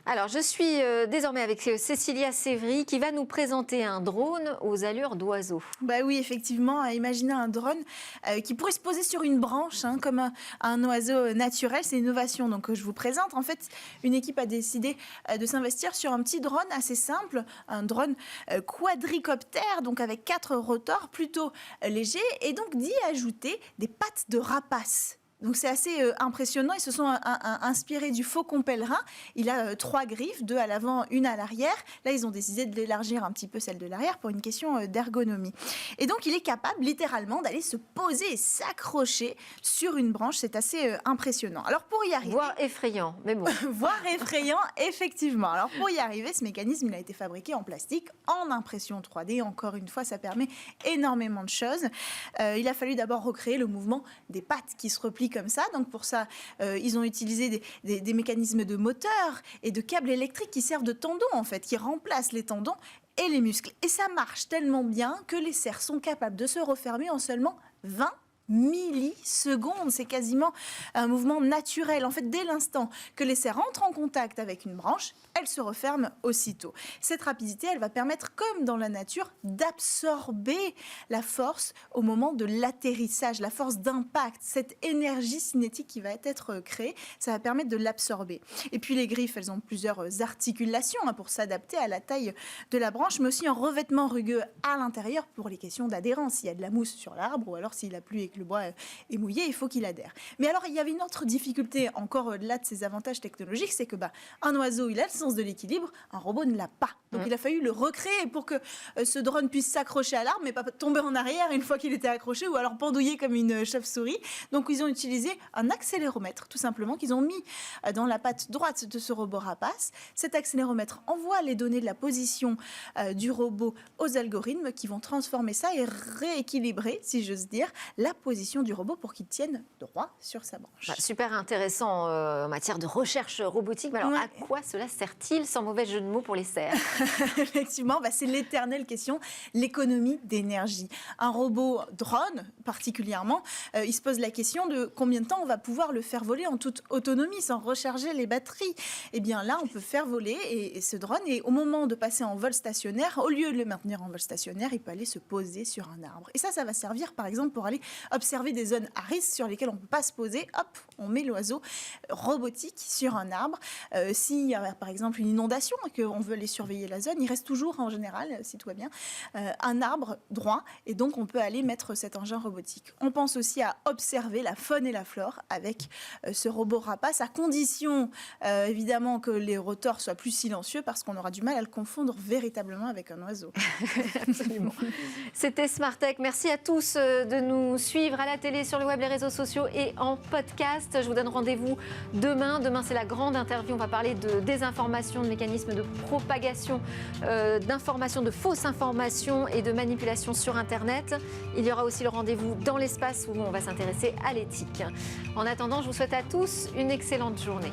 Alors, je suis désormais avec Cécilia Sévry qui va nous présenter un drone aux allures d'oiseau. Bah oui, effectivement, imaginez un drone qui pourrait se poser sur une branche, comme un oiseau naturel. C'est une innovation donc, que je vous présente. En fait, une équipe a décidé de s'investir sur un petit drone assez simple, un drone quadricoptère, donc avec 4 rotors plutôt légers, et donc d'y ajouter des pattes de rapace. Donc c'est assez impressionnant. Ils se sont inspirés du faucon pèlerin. Il a 3 griffes, 2 à l'avant, 1 à l'arrière. Là, ils ont décidé de l'élargir un petit peu, celle de l'arrière, pour une question d'ergonomie. Et donc, il est capable, littéralement, d'aller se poser et s'accrocher sur une branche. C'est assez impressionnant. Alors, pour y arriver... Voire effrayant, mais bon. Voire effrayant, effectivement. Alors, pour y arriver, ce mécanisme, il a été fabriqué en plastique, en impression 3D. Encore une fois, ça permet énormément de choses. Il a fallu d'abord recréer le mouvement des pattes qui se replient comme ça. Donc pour ça, ils ont utilisé des mécanismes de moteur et de câbles électriques qui servent de tendons, en fait, qui remplacent les tendons et les muscles. Et ça marche tellement bien que les serres sont capables de se refermer en seulement 20 millisecondes. C'est quasiment un mouvement naturel. En fait, dès l'instant que les serres entrent en contact avec une branche, elles se referment aussitôt. Cette rapidité, elle va permettre, comme dans la nature, d'absorber la force au moment de l'atterrissage, la force d'impact, cette énergie cinétique qui va être créée, ça va permettre de l'absorber. Et puis les griffes, elles ont plusieurs articulations pour s'adapter à la taille de la branche, mais aussi un revêtement rugueux à l'intérieur pour les questions d'adhérence. S'il y a de la mousse sur l'arbre ou alors s'il a plu et que le bois est mouillé, il faut qu'il adhère. Mais alors, il y avait une autre difficulté encore au-delà de ces avantages technologiques, c'est que un oiseau, il a le sens de l'équilibre, un robot ne l'a pas. Donc, il a fallu le recréer pour que ce drone puisse s'accrocher à l'arbre, mais pas tomber en arrière une fois qu'il était accroché, ou alors pendouiller comme une chauve-souris. Donc, ils ont utilisé un accéléromètre, tout simplement, qu'ils ont mis dans la patte droite de ce robot rapace. Cet accéléromètre envoie les données de la position du robot aux algorithmes qui vont transformer ça et rééquilibrer, si j'ose dire, la position du robot pour qu'il tienne droit sur sa branche. Super intéressant en matière de recherche robotique. Mais alors, à quoi cela sert-il, sans mauvais jeu de mots pour les serres? Effectivement, c'est l'éternelle question, l'économie d'énergie. Un robot drone, particulièrement, il se pose la question de combien de temps on va pouvoir le faire voler en toute autonomie, sans recharger les batteries. Eh bien là, on peut faire voler et ce drone, et au moment de passer en vol stationnaire, au lieu de le maintenir en vol stationnaire, il peut aller se poser sur un arbre. Et ça va servir, par exemple, pour aller observer des zones à risque sur lesquelles on ne peut pas se poser. Hop, on met l'oiseau robotique sur un arbre. S'il y a, par exemple, une inondation et qu'on veut aller surveiller la zone, il reste toujours, en général, si tout va bien, un arbre droit, et donc on peut aller mettre cet engin robotique. On pense aussi à observer la faune et la flore avec ce robot rapace, à condition, évidemment, que les rotors soient plus silencieux, parce qu'on aura du mal à le confondre véritablement avec un oiseau. Absolument. C'était Smartech. Merci à tous de nous suivre à la télé, sur le web, les réseaux sociaux et en podcast. Je vous donne rendez-vous demain. Demain, c'est la grande interview. On va parler de désinformation, de mécanismes de propagation d'informations, de fausses informations et de manipulation sur Internet. Il y aura aussi le rendez-vous dans l'espace où on va s'intéresser à l'éthique. En attendant, je vous souhaite à tous une excellente journée.